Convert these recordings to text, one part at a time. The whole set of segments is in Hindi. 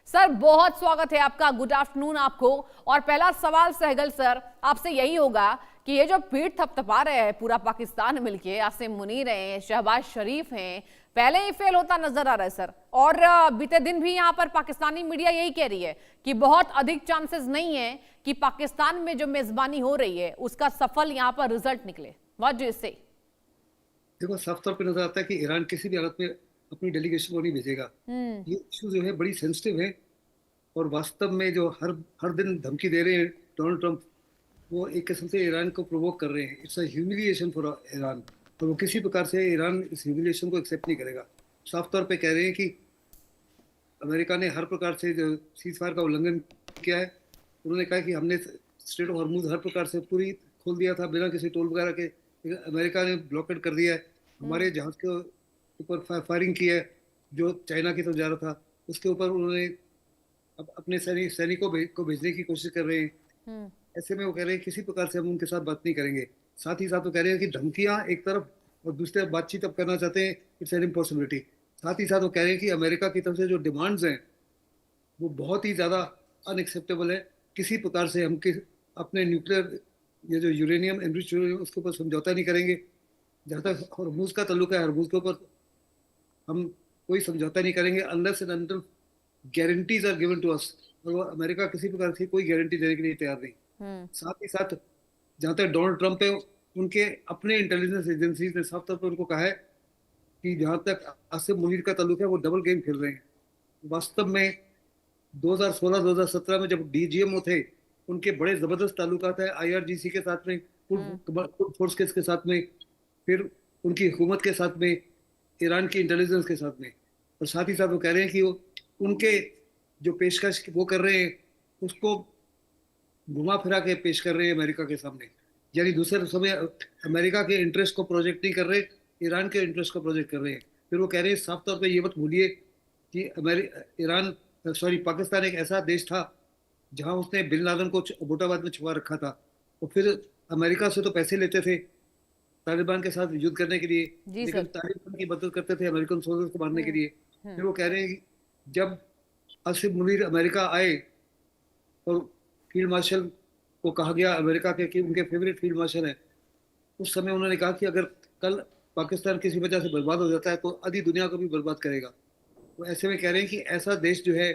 सर बहुत स्वागत है आपका, गुड आफ्टरनून आपको। और पहला सवाल सहगल सर आपसे यही होगा कि ये जो पीठ थपथपा रहे हैं पूरा पाकिस्तान मिलके, आसिम मुनीर हैं, शहबाज शरीफ हैं, पहले ही फेल होता नजर आ रहा है सर। और बीते दिन भी यहाँ पर पाकिस्तानी मीडिया यही कह रही है कि बहुत अधिक चांसेस नहीं है कि पाकिस्तान में जो मेजबानी हो रही है उसका सफल यहाँ पर रिजल्ट निकले। व्हाट डू यू से? देखो, साफ तौर पे नजर आता है कि ईरान किसी भी हालत में अपनी डेलीगेशन को नहीं भेजेगा। ये इशू जो है बड़ी सेंसिटिव है। और वास्तव में जो हर हर दिन धमकी दे रहे हैं डोनाल्ड ट्रंप, वो एक किस्म से ईरान को प्रोवोक कर रहे हैं। It's a humiliation for Iran. और वो किसी प्रकार से ईरान इस ह्यूमिलिएशन को एक्सेप्ट नहीं करेगा। साफ तौर पे कह रहे हैं कि अमेरिका ने हर प्रकार से जो सीज फायर का उल्लंघन किया है। उन्होंने कहा कि हमने स्ट्रेट ऑफ हॉर्मुज हर प्रकार से पूरी खोल दिया था बिना किसी टोल वगैरह के। अमेरिका ने ब्लॉकेट कर दिया है, हमारे जहाज के ऊपर फायरिंग की है जो चाइना की तरफ जा रहा था। उसके ऊपर उन्होंने अपने सैनिकों को भेजने की कोशिश कर रहे हैं। ऐसे में वो कह रहे हैं किसी प्रकार से हम उनके साथ बात नहीं करेंगे। साथ ही साथ वो कह रहे हैं कि धमकियां एक तरफ और दूसरी तरफ बातचीत अब करना चाहते हैं, इट्स एन इम्पॉसिबिलिटी। साथ ही साथ वो कह रहे हैं कि अमेरिका की तरफ से जो डिमांड्स हैं वो बहुत ही ज़्यादा अनएक्सेप्टेबल है। किसी प्रकार से हम अपने न्यूक्लियर ये जो यूरेनियम एनरिच्ड यूरेनियम उसके ऊपर समझौता नहीं करेंगे। जहाँ तक हरमुज का ताल्लुक है, हरमुज के ऊपर हम कोई समझौता नहीं करेंगे unless and until guarantees are given to us. और वो अमेरिका किसी प्रकार की कोई गारंटी देने के लिए तैयार नहीं। साथ ही साथ जहाँ तक डोनाल्ड ट्रंप है, उनके अपने इंटेलिजेंस एजेंसीज ने साफ तौर पर उनको कहा है कि जहाँ तक आसिम मुनीर का ताल्लुक है वो डबल गेम खेल रहे हैं। वास्तव में 2016-2017 में जब डीजीएमओ थे, उनके बड़े जबरदस्त ताल्लुकात है आईआरजीसी के साथ में, फुड फोर्स के साथ में, फिर उनकी हुकूमत के साथ में, ईरान की इंटेलिजेंस के साथ में। और साथ ही साथ वो कह रहे हैं कि वो उनके जो पेशकश वो कर रहे हैं उसको घुमा फिरा के पेश कर रहे हैं अमेरिका के सामने। यानी दूसरे समय अमेरिका के इंटरेस्ट को प्रोजेक्ट नहीं कर रहे, ईरान के इंटरेस्ट को प्रोजेक्ट कर रहे हैं। फिर वो कह रहे हैं साफ तौर पे ये मत भूलिए कि पाकिस्तान एक ऐसा देश था जहां उसने बिन लादेन को अबोटाबाद में छुपा रखा था। और फिर अमेरिका से तो पैसे लेते थे तालिबान के साथ युद्ध करने के लिए, लेकिन तालिबान की मदद करते थे अमेरिकन सोल्जर्स को मारने के लिए। फिर वो कह रहे हैं कि जब आसिम मुनीर अमेरिका आए और फील्ड मार्शल को कहा गया अमेरिका के कि उनके फेवरेट फील्ड मार्शल हैं, उस समय उन्होंने कहा कि अगर कल पाकिस्तान किसी वजह से बर्बाद हो जाता है तो आधी दुनिया को भी बर्बाद करेगा। तो ऐसे में कह रहे हैं कि ऐसा देश जो है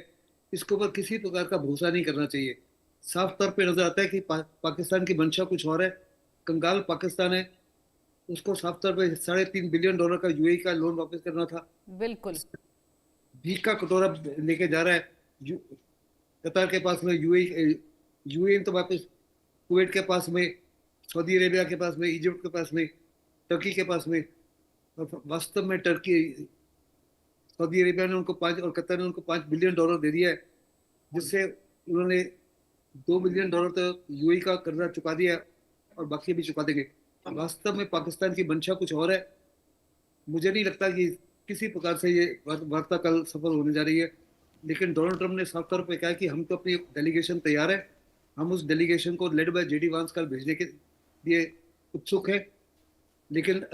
इसके ऊपर किसी प्रकार का भरोसा नहीं करना चाहिए। साफ तौर पे नजर आता है कि पाकिस्तान की मंशा कुछ और है। कंगाल पाकिस्तान है, उसको साफ तौर पे $3.5 बिलियन का यूएई का लोन वापस करना था। बिल्कुल भीख का कटोरा लेके जा रहा है कतार के पास में, यूएई तो वापस कुवैत के पास में, सऊदी अरेबिया के पास में, इजिप्ट के पास में, टर्की के पास में। और वास्तव में सऊदी अरेबिया ने उनको 5 और कतर ने उनको $5 बिलियन दे दिया है, जिससे उन्होंने $2 बिलियन तो यूएई का कर्जा चुका दिया और बाकी भी चुका देंगे। वास्तव में पाकिस्तान की मंशा कुछ और है। मुझे नहीं लगता कि किसी प्रकार से ये वार्ता कल सफल होने जा रही है। लेकिन डोनाल्ड ट्रंप ने साफ तौर पर कहा कि हम तो अपनी डेलीगेशन तैयार है, हम उस डेलीगेशन को लेड बाय जेडी वांस कल भेजने के लिए उत्सुक है। लेकिन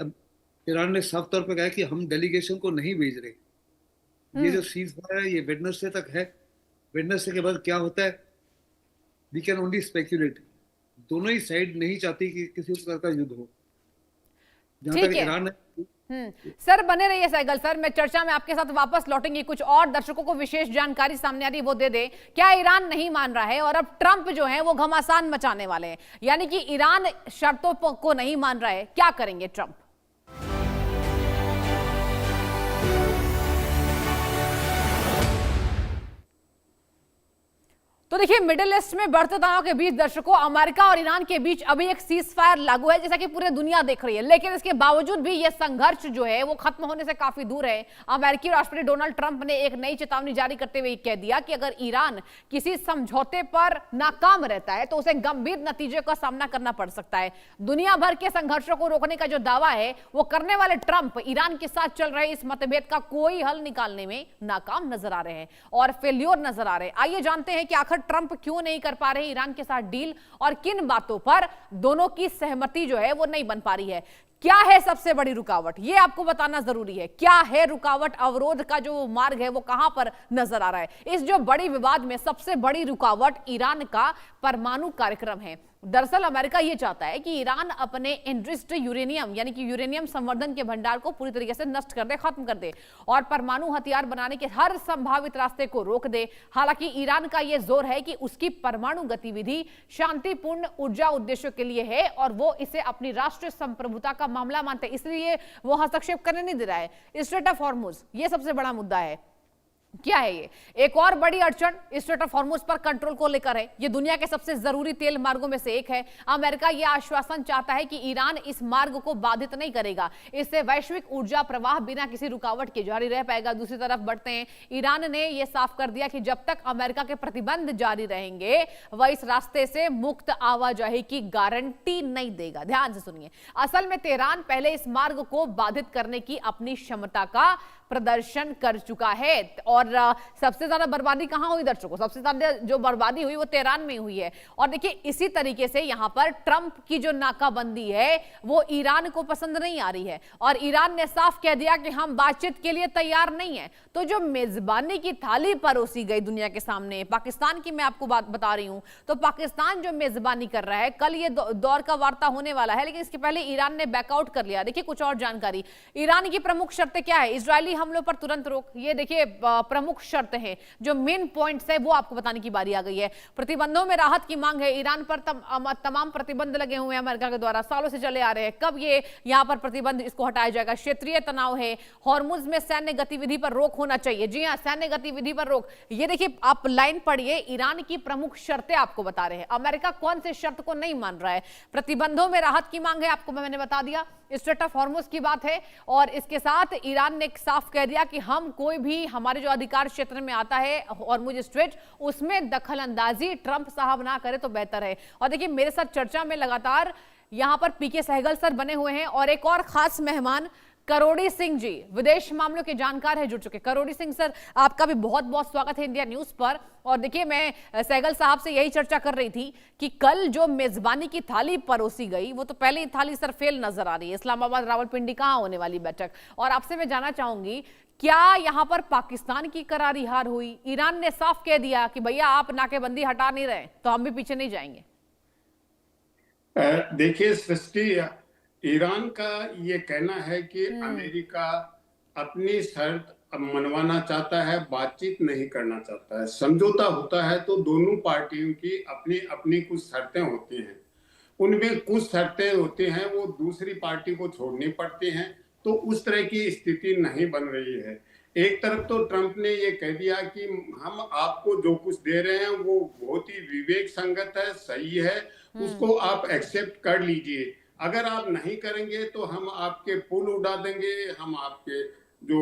ईरान ने साफ तौर पर कहा कि हम डेलीगेशन को नहीं भेज रहे। ये जो सीज फायर है ये वेडनेसडे तक है। वेडनेसडे के बाद क्या होता है वी कैन ओनली स्पेक्यूलेट। दोनों ही साइड नहीं चाहती कि किसी प्रकार का युद्ध हो। जहां तक ईरान सर बने रहिए सहगल सर, मैं चर्चा में आपके साथ वापस लौटेंगे। कुछ और दर्शकों को विशेष जानकारी सामने आ रही वो दे दे। क्या ईरान नहीं मान रहा है और अब ट्रंप जो है वो घमासान मचाने वाले हैं, यानी कि ईरान शर्तों को नहीं मान रहा है, क्या करेंगे ट्रंप? तो देखिए, मिडिल ईस्ट में बढ़ते तनाव के बीच दर्शकों अमेरिका और ईरान के बीच अभी एक सीज फायर लागू है, जैसा कि पूरी दुनिया देख रही है। लेकिन इसके बावजूद भी यह संघर्ष जो है वो खत्म होने से काफी दूर है। अमेरिकी राष्ट्रपति डोनाल्ड ट्रंप ने एक नई चेतावनी जारी करते हुए कह दिया कि अगर ईरान किसी समझौते पर नाकाम रहता है तो उसे गंभीर नतीजे का सामना करना पड़ सकता है। दुनिया भर के संघर्षों को रोकने का जो दावा है वो करने वाले ट्रंप ईरान के साथ चल रहे इस मतभेद का कोई हल निकालने में नाकाम नजर आ रहे हैं और फेल्योर नजर आ रहे हैं। आइए जानते हैं कि आखिर ट्रंप क्यों नहीं कर पा रहे ईरान के साथ डील और किन बातों पर दोनों की सहमति जो है वो नहीं बन पा रही है। क्या है सबसे बड़ी रुकावट, ये आपको बताना जरूरी है। क्या है रुकावट, अवरोध का जो मार्ग है वो कहां पर नजर आ रहा है। इस जो बड़ी विवाद में सबसे बड़ी रुकावट ईरान का परमाणु कार्यक्रम है। दरअसल अमेरिका ये चाहता है कि ईरान अपने एनरिच्ड यूरेनियम यानी कि यूरेनियम संवर्धन के भंडार को पूरी तरीके से नष्ट कर दे, खत्म कर दे और परमाणु हथियार बनाने के हर संभावित रास्ते को रोक दे। हालांकि ईरान का यह जोर है कि उसकी परमाणु गतिविधि शांतिपूर्ण ऊर्जा उद्देश्यों के लिए है और वो इसे अपनी राष्ट्रीय संप्रभुता का मामला मानते हैं, इसलिए वो हस्तक्षेप करने नहीं दे रहा है। स्ट्रेट ऑफ हॉर्मुज ये सबसे बड़ा मुद्दा है। क्या है ये? एक और बड़ी अड़चन स्ट्रेट ऑफ हॉर्मुज पर कंट्रोल को लेकर है। ये दुनिया के सबसे जरूरी तेल मार्गों में से एक है। अमेरिका यह आश्वासन चाहता है कि ईरान इस मार्ग को बाधित नहीं करेगा, इससे वैश्विक ऊर्जा प्रवाह बिना किसी रुकावट के जारी रह पाएगा। दूसरी तरफ बढ़ते हैं, ईरान ने यह साफ कर दिया कि जब तक अमेरिका के प्रतिबंध जारी रहेंगे वह इस रास्ते से मुक्त आवाजाही की गारंटी नहीं देगा। ध्यान से सुनिए, असल में तेहरान पहले इस मार्ग को बाधित करने की अपनी क्षमता का प्रदर्शन कर चुका है और सबसे ज्यादा बर्बादी कहां हुई दर्शकों? सबसे ज्यादा जो बर्बादी हुई वो तेहरान में हुई है। और देखिए इसी तरीके से यहां पर ट्रंप की जो नाकाबंदी है वो ईरान को पसंद नहीं आ रही है और ईरान ने साफ कह दिया कि हम बातचीत के लिए तैयार नहीं है। तो जो मेजबानी की थाली परोसी गई दुनिया के सामने, पाकिस्तान की मैं आपको बात बता रही हूं, तो पाकिस्तान जो मेजबानी कर रहा है, कल ये दौर का वार्ता होने वाला है, लेकिन इसके पहले ईरान ने बैकआउट कर लिया। देखिए कुछ और जानकारी, ईरान की प्रमुख शर्तें क्या है? इजरायली हमलों पर तुरंत रोक, ये देखिए प्रमुख शर्त है। जो मेन पॉइंट्स है वो आपको बताने की बारी आ गई है। प्रतिबंधों में राहत की मांग है। ईरान पर तमाम प्रतिबंध लगे हुए हैं अमेरिका के द्वारा, सालों से चले आ रहे हैं। कब ये यहां पर प्रतिबंध इसको हटाया जाएगा? क्षेत्रीय तनाव है, हॉर्मुज में सैन्य गतिविधि पर रोक होना चाहिए। जी हां, सैन्य गतिविधि पर रोक। ये देखिए आप लाइन पढ़िए, ईरान की प्रमुख शर्तें आपको बता रहे हैं। अमेरिका कौन से शर्त को नहीं मान रहा है? प्रतिबंधों में राहत की मांग है, आपको मैंने बता दिया। स्ट्रेट ऑफ हॉर्मुज की बात है और इसके साथ ईरान ने साफ कह दिया कि हम कोई भी हमारे जो अधिकार क्षेत्र में आता है हॉर्मुज स्ट्रेट, उसमें दखल अंदाजी ट्रंप साहब ना करे तो बेहतर है। और देखिए मेरे साथ चर्चा में लगातार यहां पर पीके सहगल सर बने हुए हैं और एक और खास मेहमान करोड़ी सिंह जी, विदेश मामलों के जानकार है, जुड़ चुके। करोड़ी सिंह सर, आपका भी बहुत बहुत स्वागत है इंडिया न्यूज पर। और देखिए मैं सहगल साहब से यही चर्चा कर रही थी कि कल जो मेजबानी की थाली परोसी गई वो तो पहले ही थाली सर फेल नजर आ रही है। इस्लामाबाद रावलपिंडी कहां होने वाली बैठक? और आपसे मैं जानना चाहूंगी, क्या यहां पर पाकिस्तान की करारी हार हुई? ईरान ने साफ कह दिया कि भैया आप नाकेबंदी हटा नहीं रहे तो हम भी पीछे नहीं जाएंगे। देखिए सृष्टि, ईरान का ये कहना है कि अमेरिका अपनी शर्त मनवाना चाहता है, बातचीत नहीं करना चाहता है। समझौता होता है तो दोनों पार्टियों की अपनी अपनी कुछ शर्तें होती हैं, उनमें कुछ शर्तें होती हैं वो दूसरी पार्टी को छोड़नी पड़ती हैं। तो उस तरह की स्थिति नहीं बन रही है। एक तरफ तो ट्रंप ने ये कह दिया कि हम आपको जो कुछ दे रहे हैं वो बहुत ही विवेक संगत है, सही है, उसको आप एक्सेप्ट कर लीजिए। अगर आप नहीं करेंगे तो हम आपके पुल उड़ा देंगे, हम आपके जो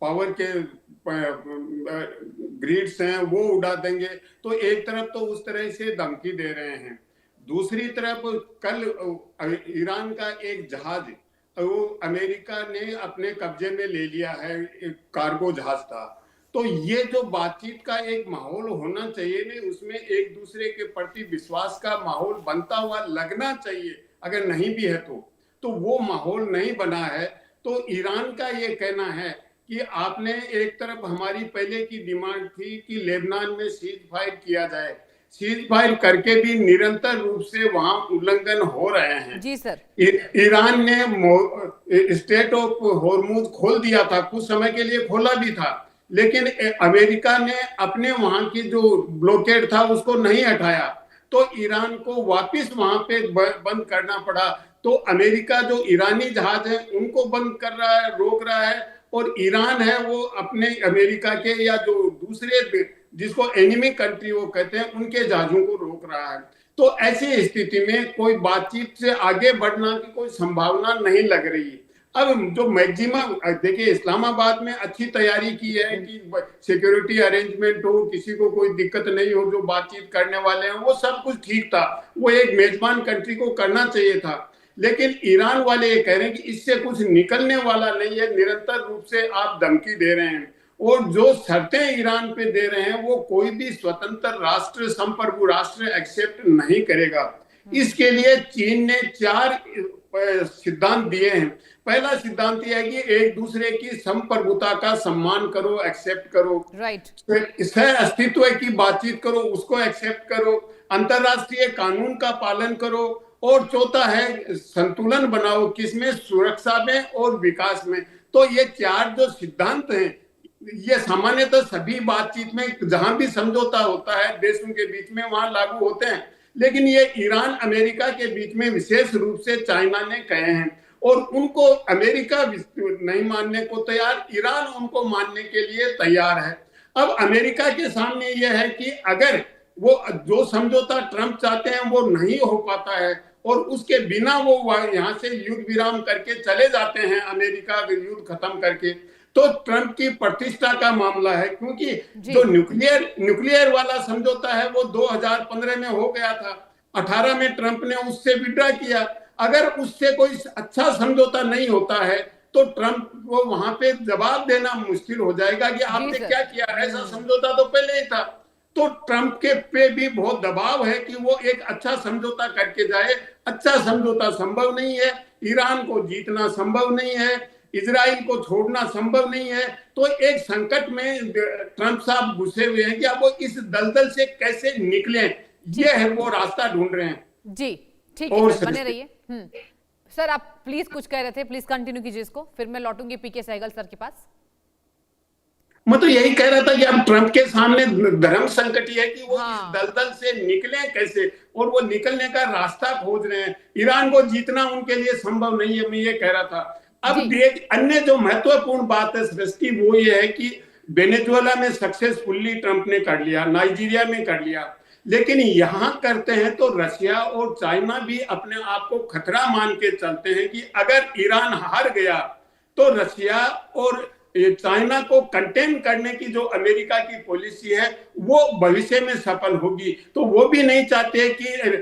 पावर के ग्रिड्स हैं वो उड़ा देंगे। तो एक तरफ तो उस तरह से धमकी दे रहे हैं, दूसरी तरफ कल ईरान का एक जहाज वो अमेरिका ने अपने कब्जे में ले लिया है, एक कार्गो जहाज था। तो ये जो बातचीत का एक माहौल होना चाहिए ना, उसमें एक दूसरे के प्रति विश्वास का माहौल बनता हुआ लगना चाहिए। अगर नहीं भी है तो वो माहौल नहीं बना है। तो ईरान का ये कहना है कि आपने एक तरफ हमारी पहले की डिमांड थी कि लेबनान में सीज फायर किया जाए, सीज फायर करके भी निरंतर रूप से वहां उल्लंघन हो रहे हैं। जी सर। ईरान ने स्ट्रेट ऑफ हॉर्मुज खोल दिया था, कुछ समय के लिए खोला भी था, लेकिन अमेरिका ने अपने वहां की जो ब्लॉकेड था उसको नहीं हटाया, तो ईरान को वापस वहां पे बंद करना पड़ा। तो अमेरिका जो ईरानी जहाज है उनको बंद कर रहा है, रोक रहा है, और ईरान है वो अपने अमेरिका के या जो दूसरे जिसको एनिमी कंट्री वो कहते हैं उनके जहाजों को रोक रहा है। तो ऐसी स्थिति में कोई बातचीत से आगे बढ़ना की कोई संभावना नहीं लग रही। अब जो मैक्सिमम देखिए, इस्लामाबाद में अच्छी तैयारी की है कि सिक्योरिटी अरेंजमेंट हो, किसी को कोई दिक्कत नहीं हो, जो बातचीत करने वाले हैं वो सब कुछ ठीक था, वो एक मेजबान कंट्री को करना चाहिए था। लेकिन ईरान वाले ये कह रहे हैं कि इससे कुछ निकलने वाला नहीं है, निरंतर रूप से आप धमकी दे रहे हैं, और जो शर्तें ईरान पे दे रहे हैं वो कोई भी स्वतंत्र राष्ट्र, संप्रभु राष्ट्र एक्सेप्ट नहीं करेगा। इसके लिए चीन ने 4 सिद्धांत दिए हैं। पहला सिद्धांत यह है कि एक दूसरे की संप्रभुता का सम्मान करो, एक्सेप्ट करो, राइट, सह अस्तित्व की बातचीत करो, उसको एक्सेप्ट करो, अंतरराष्ट्रीय कानून का पालन करो, और चौथा है संतुलन बनाओ, किसमें? सुरक्षा में और विकास में। तो ये चार जो सिद्धांत हैं, ये सामान्यतः सभी बातचीत में जहां भी समझौता होता है देशों के बीच में वहां लागू होते हैं, लेकिन ये ईरान अमेरिका के बीच में विशेष रूप से चाइना ने कहे हैं, और उनको अमेरिका नहीं मानने को तैयार, ईरान उनको मानने के लिए तैयार है। अब अमेरिका के सामने यह है कि अगर वो जो समझौता ट्रंप चाहते हैं वो नहीं हो पाता है, और उसके बिना वो यहाँ से युद्ध विराम करके चले जाते हैं, अमेरिका युद्ध खत्म करके, तो ट्रंप की प्रतिष्ठा का मामला है, क्योंकि जो न्यूक्लियर वाला समझौता है वो 2015 में हो गया था, 18 में ट्रंप ने उससे विड्रॉ किया। अगर उससे कोई अच्छा समझौता नहीं होता है तो ट्रंप को वहां पे जवाब देना मुश्किल हो जाएगा कि आपने क्या किया, ऐसा समझौता तो पहले ही था। तो ट्रंप के पे भी बहुत दबाव है कि वो एक अच्छा समझौता करके जाए। अच्छा समझौता संभव नहीं है, ईरान को जीतना संभव नहीं है, इजराइल को छोड़ना संभव नहीं है। तो एक संकट में ट्रंप साहब घुसे हुए हैं कि अब वो इस दलदल से कैसे निकलें, ये है वो रास्ता ढूंढ रहे हैं। जी ठीक है, बने रहिए। सर आप प्लीज कुछ कह रहे थे, प्लीज कंटिन्यू कीजिए इसको, फिर मैं लौटूंगी पीके सहगल सर के पास। मैं तो यही कह रहा था कि अब ट्रंप के सामने धर्म संकट ही है कि वो इस दलदल से निकले कैसे, और वो निकलने का रास्ता खोज रहे हैं। ईरान को जीतना उनके लिए संभव नहीं है, मैं ये कह रहा था। अब एक अन्य जो महत्वपूर्ण बात है सृष्टि, वो ये है कि वेनेजुएला में सक्सेसफुली ट्रंप ने कर लिया, नाइजीरिया में कर लिया, लेकिन यहां करते हैं तो रशिया और चाइना भी अपने आप को खतरा मान के चलते हैं कि अगर ईरान हार गया तो रशिया और चाइना को कंटेन करने की जो अमेरिका की पॉलिसी है वो भविष्य में सफल होगी। तो वो भी नहीं चाहते कि ईरान